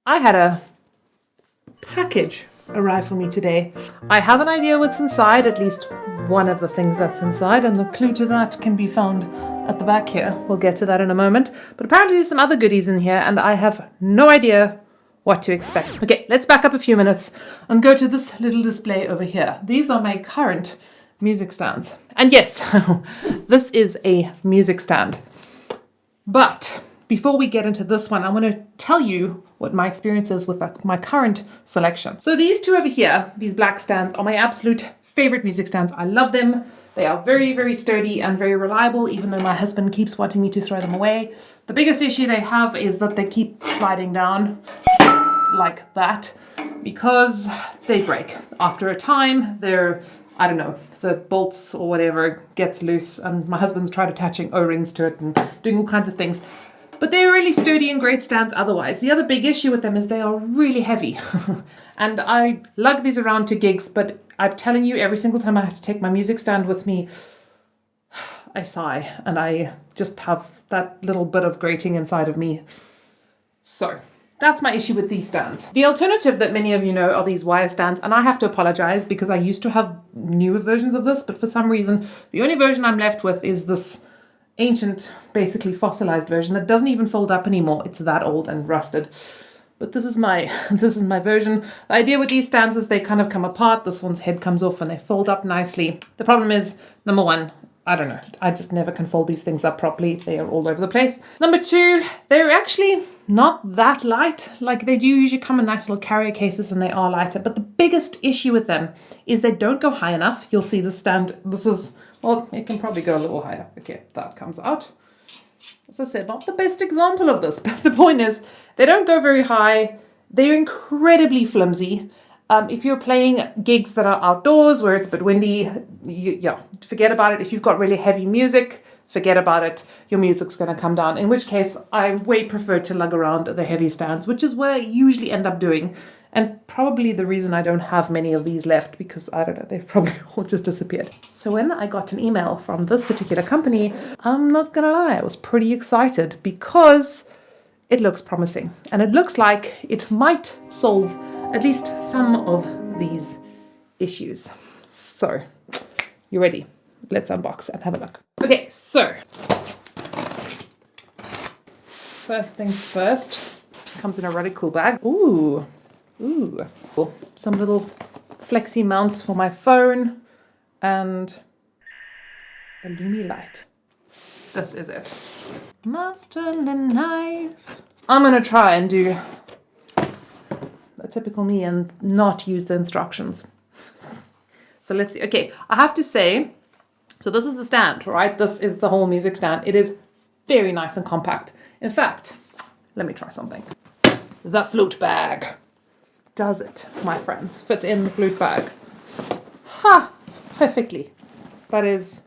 I had a package arrive for me today. I have an idea what's inside, at least one of the things that's inside, and the clue to that can be found at the back here. We'll get to that in a moment. But apparently there's some other goodies in here, and I have no idea what to expect. Okay, let's back up a few minutes and go to this little display over here. These are my current music stands. And yes, this is a music stand. But before we get into this one, I want to tell you what my experience is with my current selection. So these two over here, these black stands, are my absolute favorite music stands. I love them. They are very, very sturdy and very reliable, even though my husband keeps wanting me to throw them away. The biggest issue they have is that they keep sliding down like that because they break. After a time, they're, I don't know, the bolts or whatever gets loose, and my husband's tried attaching O-rings to it and doing all kinds of things. But they're really sturdy and great stands otherwise. The other big issue with them is they are really heavy. And I lug these around to gigs, but I'm telling you, every single time I have to take my music stand with me, I sigh, and I just have that little bit of grating inside of me. So that's my issue with these stands. The alternative that many of you know are these wire stands, and I have to apologize because I used to have newer versions of this, but for some reason, the only version I'm left with is this ancient, basically fossilized version that doesn't even fold up anymore. It's that old and rusted. But this is my version. The idea with these stands is they kind of come apart. This one's head comes off and they fold up nicely. The problem is, number one, I don't know. I just never can fold these things up properly. They are all over the place. Number two, they're actually not that light. Like, they do usually come in nice little carrier cases and they are lighter. But the biggest issue with them is they don't go high enough. You'll see the stand. This is, well, it can probably go a little higher. Okay, that comes out. As I said, not the best example of this, but the point is they don't go very high. They're incredibly flimsy. If you're playing gigs that are outdoors where it's a bit windy, forget about it. If you've got really heavy music, forget about it. Your music's going to come down, in which case I way prefer to lug around the heavy stands, which is what I usually end up doing. And probably the reason I don't have many of these left, because I don't know, they've probably all just disappeared. So when I got an email from this particular company, I'm not gonna lie, I was pretty excited because it looks promising. And it looks like it might solve at least some of these issues. So, you ready? Let's unbox and have a look. Okay, so first things first, comes in a really cool bag. Ooh, some little flexi mounts for my phone and a Lumi light. This is it. Master the knife. I'm gonna try and do a typical me and not use the instructions. So let's see. Okay, I have to say, so this is the stand, right? This is the whole music stand. It is very nice and compact. In fact, let me try something. The flute bag. Does it, my friends, fit in the flute bag? Ha! Perfectly. That is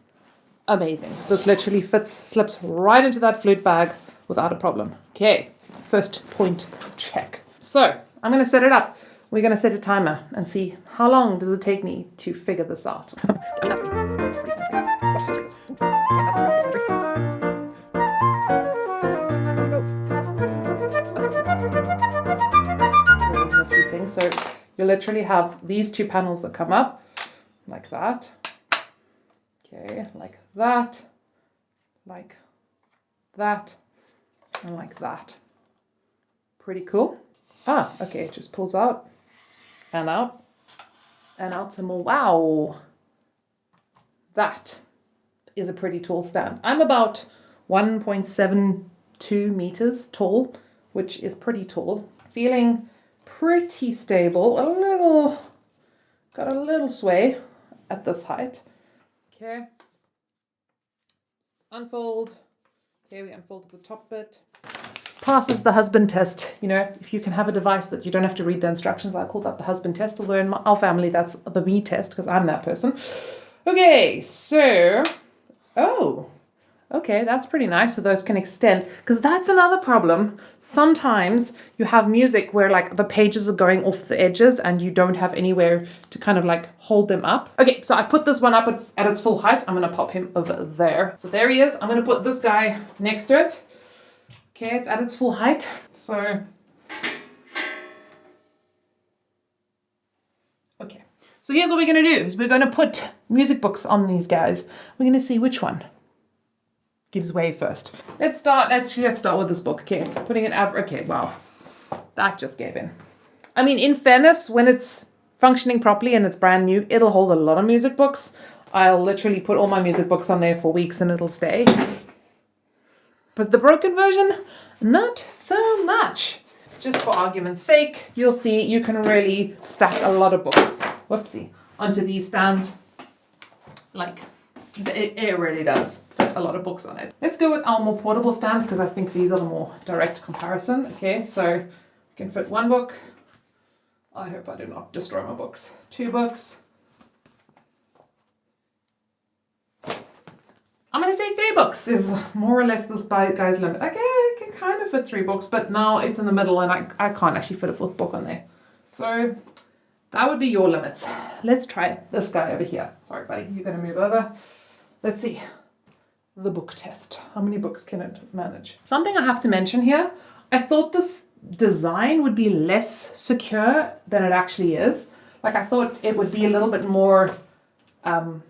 amazing. This literally slips right into that flute bag without a problem. Okay, first point check. So I'm going to set it up. We're going to set a timer and see how long does it take me to figure this out. So you literally have these two panels that come up like that. Okay, like that, like that, and like that. Pretty cool. Ah, okay, it just pulls out and out and out some more. Wow. That is a pretty tall stand. I'm about 1.72 meters tall, which is pretty tall. Feeling pretty stable, got a little sway at this height. Okay, unfold. Okay, we unfold the top bit. Passes the husband test. You know, if you can have a device that you don't have to read the instructions, I call that the husband test, although in our family that's the me test because I'm that person. Okay, so, okay, that's pretty nice. So those can extend, because that's another problem. Sometimes you have music where like the pages are going off the edges and you don't have anywhere to kind of like hold them up. Okay, so I put this one up at its full height. I'm gonna pop him over there. So there he is. I'm gonna put this guy next to it. Okay, it's at its full height. So So here's what we're going to do, is we're going to put music books on these guys. We're going to see which one gives way first. Let's start with this book. Okay, putting it okay, wow. That just gave in. I mean, in fairness, when it's functioning properly and it's brand new, it'll hold a lot of music books. I'll literally put all my music books on there for weeks and it'll stay. But the broken version, not so much. Just for argument's sake, you'll see you can really stack a lot of books, whoopsie, onto these stands. Like, it really does fit a lot of books on it. Let's go with our more portable stands because I think these are the more direct comparison. Okay, so you can fit 1 book. I hope I do not destroy my books. 2 books. I'm going to say 3 books is more or less this guy's limit. Okay, I can kind of fit 3 books, but now it's in the middle and I can't actually fit a 4th book on there. So that would be your limits. Let's try this guy over here. Sorry, buddy, you're going to move over. Let's see. The book test. How many books can it manage? Something I have to mention here. I thought this design would be less secure than it actually is. Like, I thought it would be a little bit more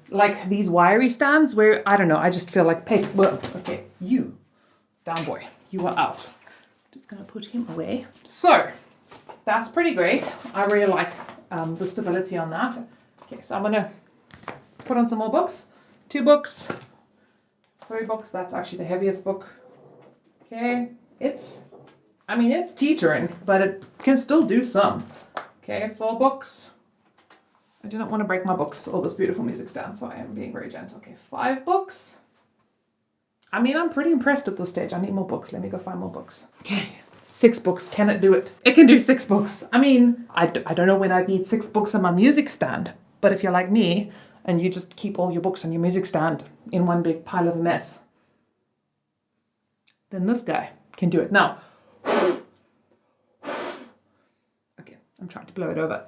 like these wiry stands where, I don't know, I just feel like paper. Well, okay, you, down boy, you are out. Just gonna put him away. So that's pretty great. I really like the stability on that. Okay, so I'm gonna put on some more books. 2 books, 3 books. That's actually the heaviest book. Okay, it's teetering, but it can still do some. Okay, 4 books. I do not want to break my books or this beautiful music stand, so I am being very gentle. Okay, 5 books. I mean, I'm pretty impressed at this stage. I need more books. Let me go find more books. Okay, 6 books. Can it do it? It can do 6 books. I mean, I don't know when I need 6 books on my music stand, but if you're like me and you just keep all your books on your music stand in one big pile of a mess, then this guy can do it. Now, okay, I'm trying to blow it over.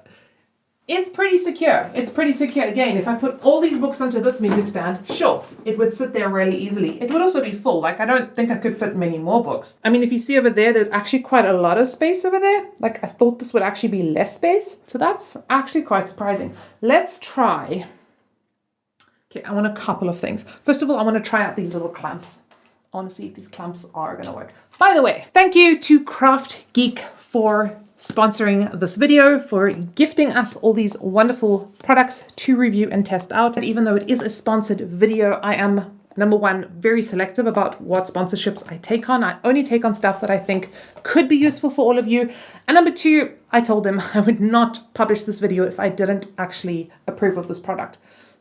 It's pretty secure. It's pretty secure. Again, if I put all these books onto this music stand, sure, it would sit there really easily. It would also be full. Like, I don't think I could fit many more books. I mean, if you see over there, there's actually quite a lot of space over there. Like, I thought this would actually be less space. So that's actually quite surprising. Let's try. Okay, I want a couple of things. First of all, I want to try out these little clamps. I want to see if these clamps are going to work. By the way, thank you to Kraftgeek for sponsoring this video, for gifting us all these wonderful products to review and test out. And even though it is a sponsored video, I am, number one, very selective about what sponsorships I take on. I only take on stuff that I think could be useful for all of you. And number two, I told them I would not publish this video if I didn't actually approve of this product.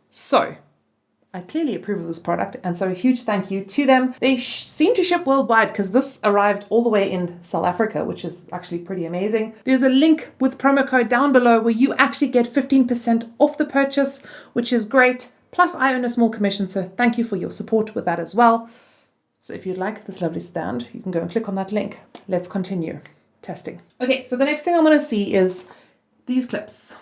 So I clearly approve of this product, and so a huge thank you to them. They seem to ship worldwide because this arrived all the way in South Africa, which is actually pretty amazing. There's a link with promo code down below where you actually get 15% off the purchase, which is great. Plus, I earn a small commission, so thank you for your support with that as well. So if you'd like this lovely stand, you can go and click on that link. Let's continue testing. Okay, so the next thing I want to see is these clips.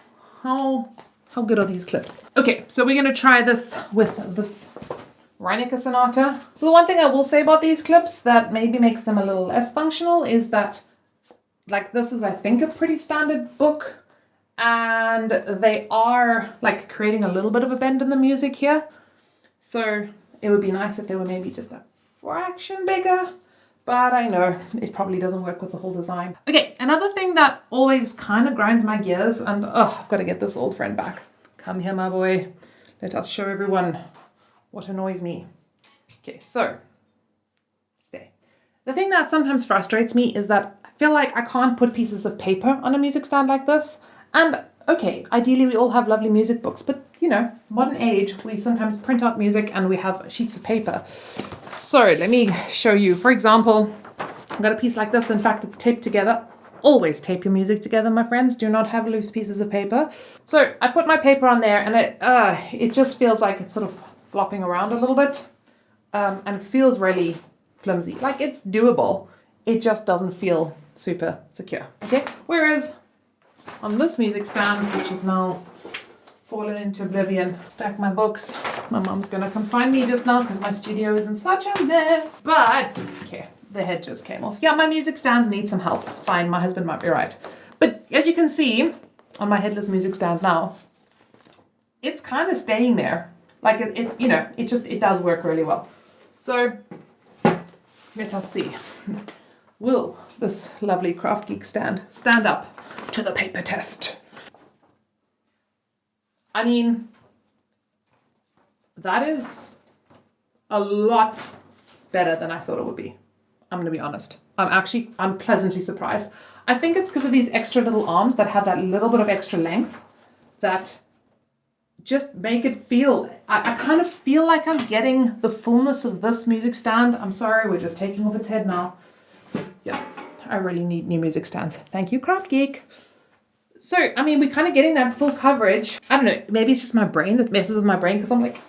How good are these clips? Okay, so we're going to try this with this Reinecke Sonata. So the one thing I will say about these clips that maybe makes them a little less functional is that, like, this is, I think, a pretty standard book, and they are like creating a little bit of a bend in the music here. So it would be nice if they were maybe just a fraction bigger, but I know it probably doesn't work with the whole design. Okay, another thing that always kind of grinds my gears, and I've got to get this old friend back. Come here, my boy. Let us show everyone what annoys me. Okay, so stay. The thing that sometimes frustrates me is that I feel like I can't put pieces of paper on a music stand like this. And okay, ideally we all have lovely music books, but you know, modern age, we sometimes print out music and we have sheets of paper. So let me show you. For example, I've got a piece like this. In fact, it's taped together. Always tape your music together, my friends. Do not have loose pieces of paper. So I put my paper on there, and it just feels like it's sort of flopping around a little bit, and it feels really flimsy. Like, it's doable. It just doesn't feel super secure. Okay. Whereas on this music stand, which is now fallen into oblivion, stack my books. My mom's gonna come find me just now because my studio is in such a mess. But okay. The head just came off. Yeah, my music stands need some help. Fine, my husband might be right. But as you can see on my headless music stand now, it's kind of staying there. Like it does work really well. So let us see. Will this lovely Kraftgeek stand up to the paper test? I mean, that is a lot better than I thought it would be. I'm going to be honest. I'm pleasantly surprised. I think it's because of these extra little arms that have that little bit of extra length that just make it feel, I kind of feel like I'm getting the fullness of this music stand. I'm sorry, we're just taking off its head now. Yeah, I really need new music stands. Thank you, Kraftgeek. So, I mean, we're kind of getting that full coverage. I don't know, maybe it's just my brain that messes with my brain because I'm like,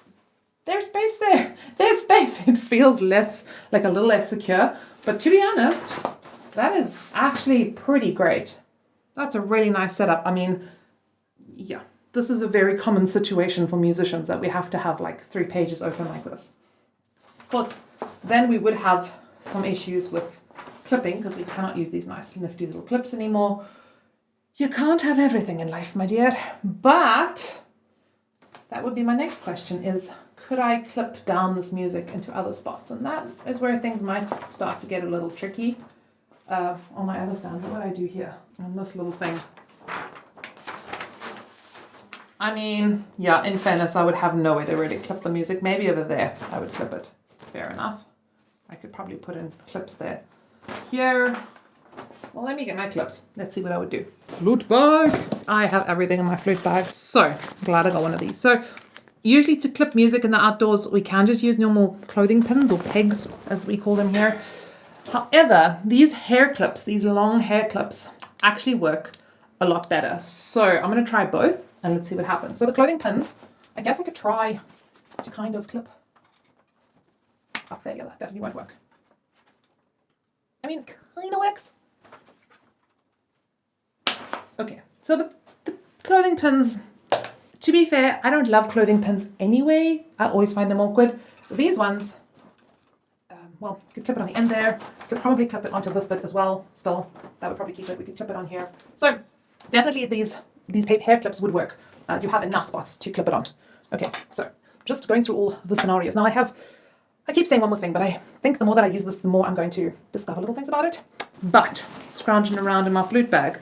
there's space there. There's space. It feels less, like a little less secure. But to be honest, that is actually pretty great. That's a really nice setup. I mean, yeah, this is a very common situation for musicians that we have to have like 3 pages open like this. Of course, then we would have some issues with clipping because we cannot use these nice nifty little clips anymore. You can't have everything in life, my dear. But that would be my next question is, could I clip down this music into other spots? And that is where things might start to get a little tricky. On my other stand, what would I do here? On this little thing. I mean, yeah, in fairness, I would have nowhere to really clip the music. Maybe over there, I would clip it. Fair enough. I could probably put in clips there. Here, well, let me get my clips. Let's see what I would do. Flute bag! I have everything in my flute bag. So, glad I got one of these. So, usually to clip music in the outdoors, we can just use normal clothing pins or pegs, as we call them here. However, these hair clips, these long hair clips, actually work a lot better. So I'm going to try both and let's see what happens. So the clothing pins, I guess I could try to kind of clip up there. Yeah, that definitely won't work. I mean, it kind of works. Okay, so the clothing pins, to be fair, I don't love clothing pins anyway. I always find them awkward. These ones, well, you could clip it on the end there. You could probably clip it onto this bit as well. Still, that would probably keep it. We could clip it on here. So definitely these hair clips would work. You have enough spots to clip it on. Okay, so just going through all the scenarios. Now I keep saying one more thing, but I think the more that I use this, the more I'm going to discover little things about it. But scrounging around in my flute bag,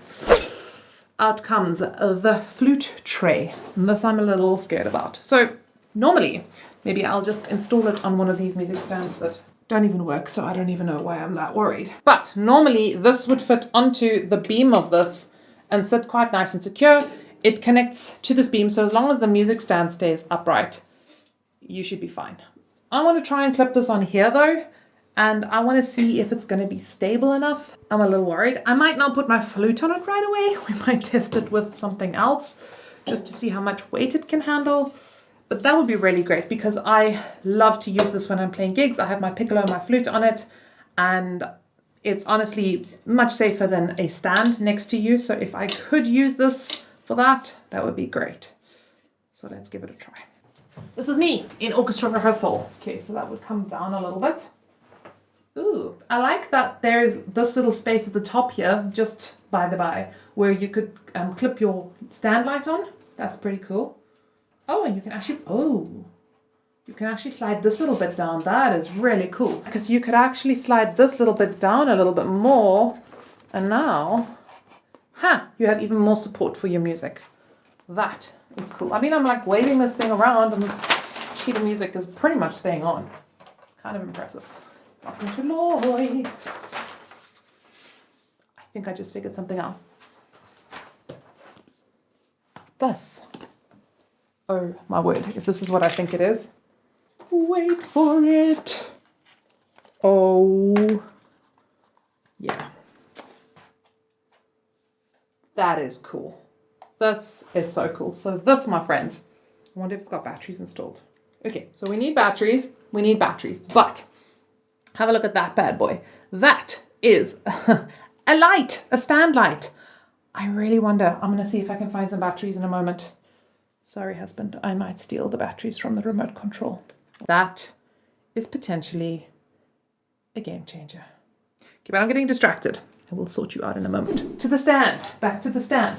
out comes the flute tray. And this I'm a little scared about. So normally, maybe I'll just install it on one of these music stands that don't even work, so I don't even know why I'm that worried. But normally this would fit onto the beam of this and sit quite nice and secure. It connects to this beam, so as long as the music stand stays upright, you should be fine. I want to try and clip this on here though, and I want to see if it's going to be stable enough. I'm a little worried. I might not put my flute on it right away. We might test it with something else just to see how much weight it can handle. But that would be really great because I love to use this when I'm playing gigs. I have my piccolo and my flute on it, and it's honestly much safer than a stand next to you. So if I could use this for that, that would be great. So let's give it a try. This is me in orchestra rehearsal. Okay, so that would come down a little bit. Ooh, I like that there's this little space at the top here, just by the by, where you could clip your stand light on. That's pretty cool. Oh, and you can actually slide this little bit down. That is really cool. Because you could actually slide this little bit down a little bit more. And now, you have even more support for your music. That is cool. I mean, I'm like waving this thing around and this sheet of music is pretty much staying on. It's kind of impressive. Welcome to Lloyd. I think I just figured something out. This. Oh my word, if this is what I think it is. Wait for it. Oh, yeah. That is cool. This is so cool. So this, my friends, I wonder if it's got batteries installed. Okay, so we need batteries, but have a look at that bad boy. That is a light, a stand light. I really wonder, I'm going to see if I can find some batteries in a moment. Sorry, husband, I might steal the batteries from the remote control. That is potentially a game changer. Okay, but I'm getting distracted. I will sort you out in a moment. To the stand, back to the stand.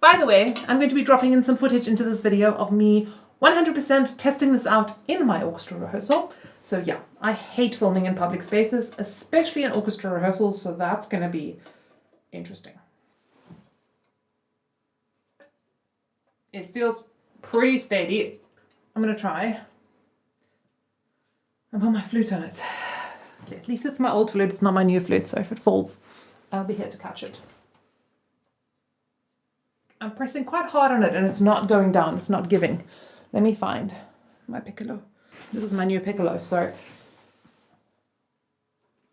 By the way, I'm going to be dropping in some footage into this video of me 100% testing this out in my orchestra rehearsal. So yeah, I hate filming in public spaces, especially in orchestra rehearsals, so that's going to be interesting. It feels pretty steady. I'm going to try and put my flute on it. Okay, at least it's my old flute, it's not my new flute, so if it falls, I'll be here to catch it. I'm pressing quite hard on it and it's not going down, it's not giving. Let me find my piccolo. This is my new piccolo, so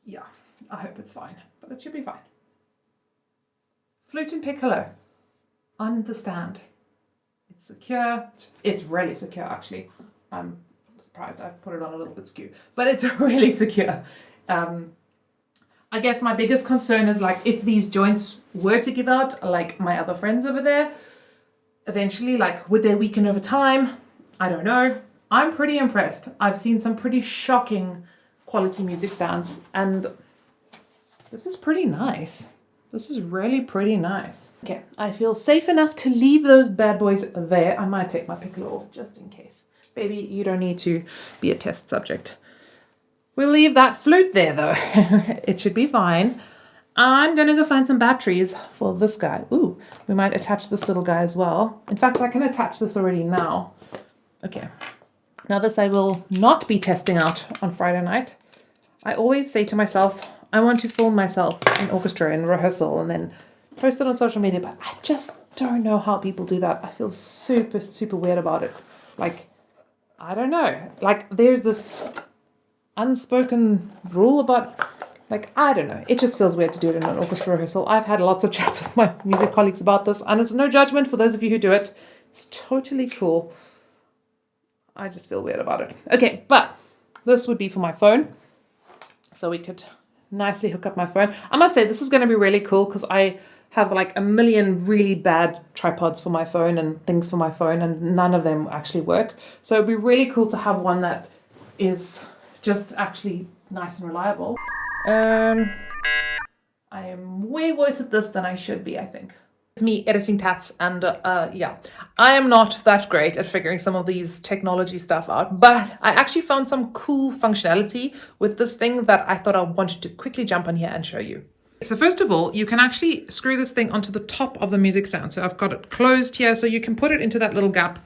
yeah, I hope it's fine, but it should be fine. Flute and piccolo on the stand. It's secure. It's really secure, actually. I'm surprised I put it on a little bit skew, but it's really secure. I guess my biggest concern is like if these joints were to give out, like my other friends over there, eventually, like would they weaken over time? I don't know. I'm pretty impressed. I've seen some pretty shocking quality music stands, and this is pretty nice. This is really pretty nice. Okay, I feel safe enough to leave those bad boys there. I might take my piccolo off just in case. Baby, you don't need to be a test subject. We'll leave that flute there though. It should be fine. I'm gonna go find some batteries for this guy. Ooh, we might attach this little guy as well. In fact, I can attach this already now. Okay, now this I will not be testing out on Friday night. I always say to myself, I want to film myself in orchestra in rehearsal and then post it on social media, but I just don't know how people do that. I feel super, super weird about it. Like, I don't know. Like, there's this unspoken rule about, like, I don't know. It just feels weird to do it in an orchestra rehearsal. I've had lots of chats with my music colleagues about this, and it's no judgment for those of you who do it. It's totally cool. I just feel weird about it. Okay, but this would be for my phone. So we could nicely hook up my phone. I must say, this is going to be really cool because I have like a million really bad tripods for my phone and things for my phone, and none of them actually work. So it'd be really cool to have one that is just actually nice and reliable. I am way worse at this than I should be, I think. It's me editing tats, and yeah, I am not that great at figuring some of these technology stuff out, but I actually found some cool functionality with this thing that I thought I wanted to quickly jump on here and show you. So first of all, you can actually screw this thing onto the top of the music stand. So I've got it closed here, so you can put it into that little gap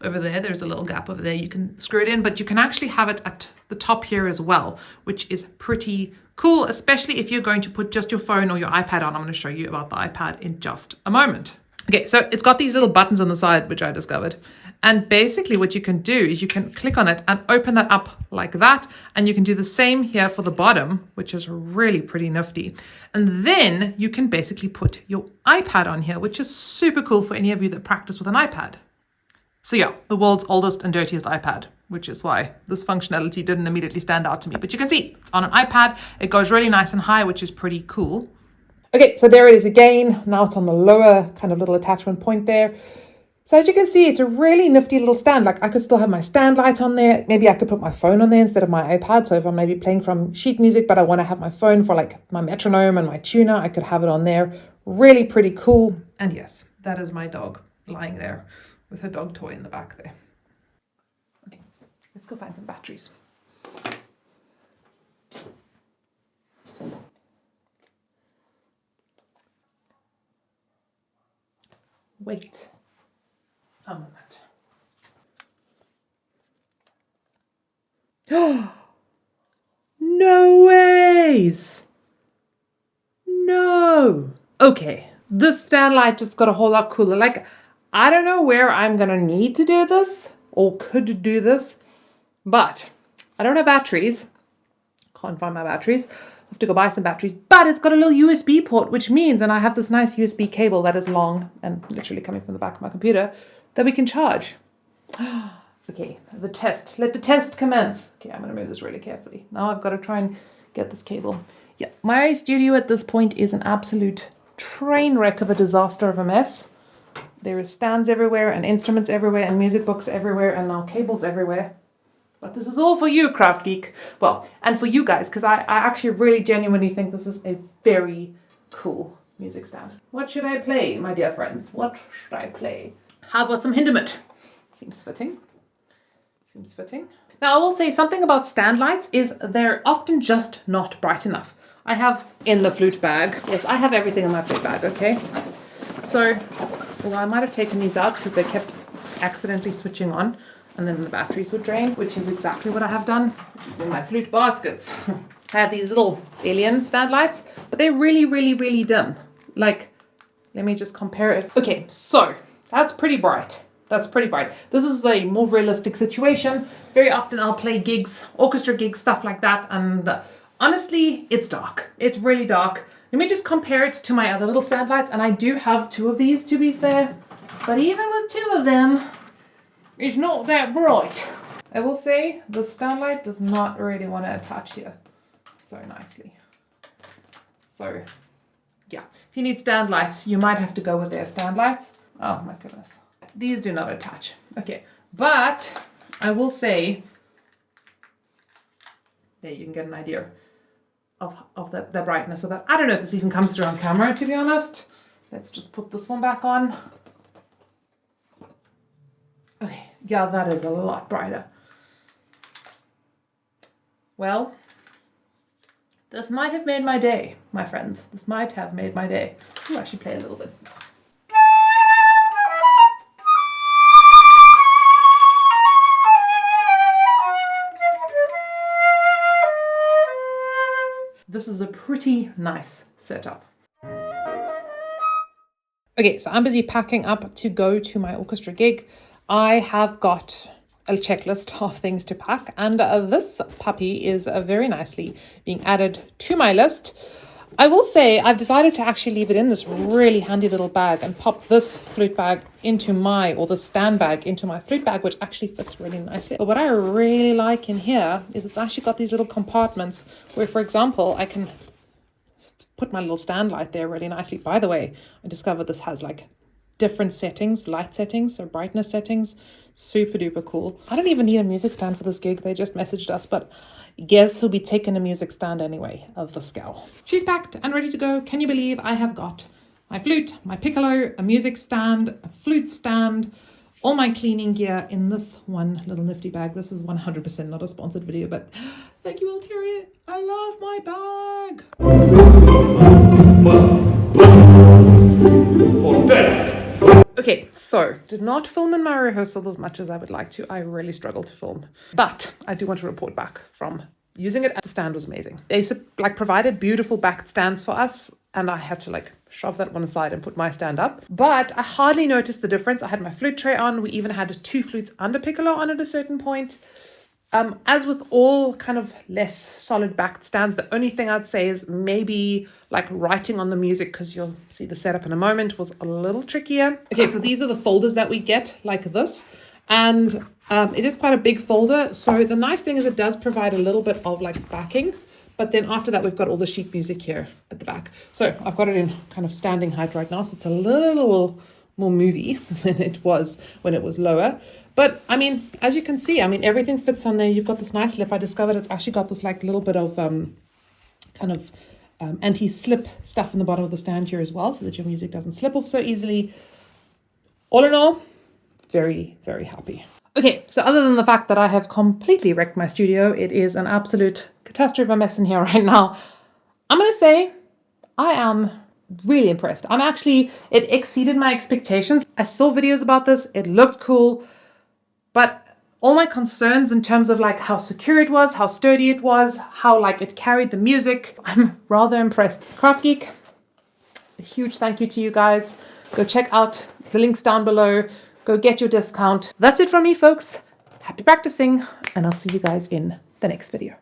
over there. There's a little gap over there. You can screw it in, but you can actually have it at the top here as well, which is pretty cool, especially if you're going to put just your phone or your iPad on. I'm going to show you about the iPad in just a moment. Okay, so it's got these little buttons on the side, which I discovered. And basically what you can do is you can click on it and open that up like that. And you can do the same here for the bottom, which is really pretty nifty. And then you can basically put your iPad on here, which is super cool for any of you that practice with an iPad. So yeah, the world's oldest and dirtiest iPad, which is why this functionality didn't immediately stand out to me. But you can see it's on an iPad. It goes really nice and high, which is pretty cool. Okay, so there it is again. Now it's on the lower kind of little attachment point there. So as you can see, it's a really nifty little stand. Like I could still have my stand light on there. Maybe I could put my phone on there instead of my iPad. So if I'm maybe playing from sheet music, but I want to have my phone for like my metronome and my tuner, I could have it on there. Really pretty cool. And yes, that is my dog lying there with her dog toy in the back there. Okay, let's go find some batteries. Wait a moment. No ways! No! Okay, this stand light just got a whole lot cooler. Like, I don't know where I'm gonna need to do this or could do this, but I don't have batteries. Can't find my batteries. I have to go buy some batteries, but it's got a little USB port, which means, and I have this nice USB cable that is long and literally coming from the back of my computer that we can charge. Okay, the test. Let the test commence. Okay, I'm gonna move this really carefully. Now I've got to try and get this cable. Yeah, my studio at this point is an absolute train wreck of a disaster of a mess. There is stands everywhere and instruments everywhere and music books everywhere and now cables everywhere. But this is all for you, Kraftgeek. Well, and for you guys, because I actually really genuinely think this is a very cool music stand. What should I play, my dear friends? What should I play? How about some Hindemith? Seems fitting. Seems fitting. Now, I will say something about stand lights is they're often just not bright enough. I have in the flute bag, yes, I have everything in my flute bag, okay? So, well, I might have taken these out because they kept accidentally switching on and then the batteries would drain, which is exactly what I have done. This is in my flute baskets. I have these little alien stand lights, but they're really, really, really dim. Like, let me just compare it. Okay, so that's pretty bright. That's pretty bright. This is a more realistic situation. Very often I'll play gigs, orchestra gigs, stuff like that. And honestly, it's dark. It's really dark. Let me just compare it to my other little stand lights. And I do have 2 of these, to be fair. But even with 2 of them, it's not that bright. I will say the stand light does not really want to attach here so nicely. So yeah, if you need stand lights, you might have to go with their stand lights. Oh my goodness. These do not attach. Okay, but I will say, there you can get an idea of the brightness of that. I don't know if this even comes through on camera, to be honest. Let's just put this one back on. Okay, yeah, that is a lot brighter. Well, this might have made my day, my friends. This might have made my day. I'll actually play a little bit. This is a pretty nice setup. Okay, so I'm busy packing up to go to my orchestra gig. I have got a checklist of things to pack, and this puppy is very nicely being added to my list. I will say I've decided to actually leave it in this really handy little bag and pop this flute bag into the stand bag into my flute bag, which actually fits really nicely. But what I really like in here is it's actually got these little compartments where, for example, I can put my little stand light there really nicely. By the way, I discovered this has like different settings, light settings, so brightness settings. Super duper cool. I don't even need a music stand for this gig. They just messaged us, but guess who'll be taking a music stand anyway, of the gal. She's packed and ready to go. Can you believe I have got my flute, my piccolo, a music stand, a flute stand, all my cleaning gear in this one little nifty bag. This is 100% not a sponsored video, but thank you, Ulterior. I love my bag. For death. Okay, so did not film in my rehearsal as much as I would like to. I really struggled to film, but I do want to report back from using it. The stand was amazing. They provided beautiful back stands for us, and I had to shove that one aside and put my stand up. But I hardly noticed the difference. I had my flute tray on. We even had 2 flutes under piccolo on at a certain point. As with all kind of less solid backed stands, the only thing I'd say is maybe writing on the music, because you'll see the setup in a moment, was a little trickier. Okay, so these are the folders that we get like this. And it is quite a big folder. So the nice thing is it does provide a little bit of backing. But then after that, we've got all the sheet music here at the back. So I've got it in kind of standing height right now. So it's a little more movie than it was when it was lower. But I mean, as you can see, everything fits on there. You've got this nice lip. I discovered it's actually got this little bit of anti-slip stuff in the bottom of the stand here as well, so that your music doesn't slip off so easily. All in all, very, very happy. Okay, so other than the fact that I have completely wrecked my studio, it is an absolute catastrophe of a mess in here right now. I'm going to say I am really impressed. It exceeded my expectations. I saw videos about this. It looked cool. But all my concerns in terms of how secure it was, how sturdy it was, how it carried the music, I'm rather impressed. Kraftgeek, a huge thank you to you guys. Go check out the links down below. Go get your discount. That's it from me, folks. Happy practicing, and I'll see you guys in the next video.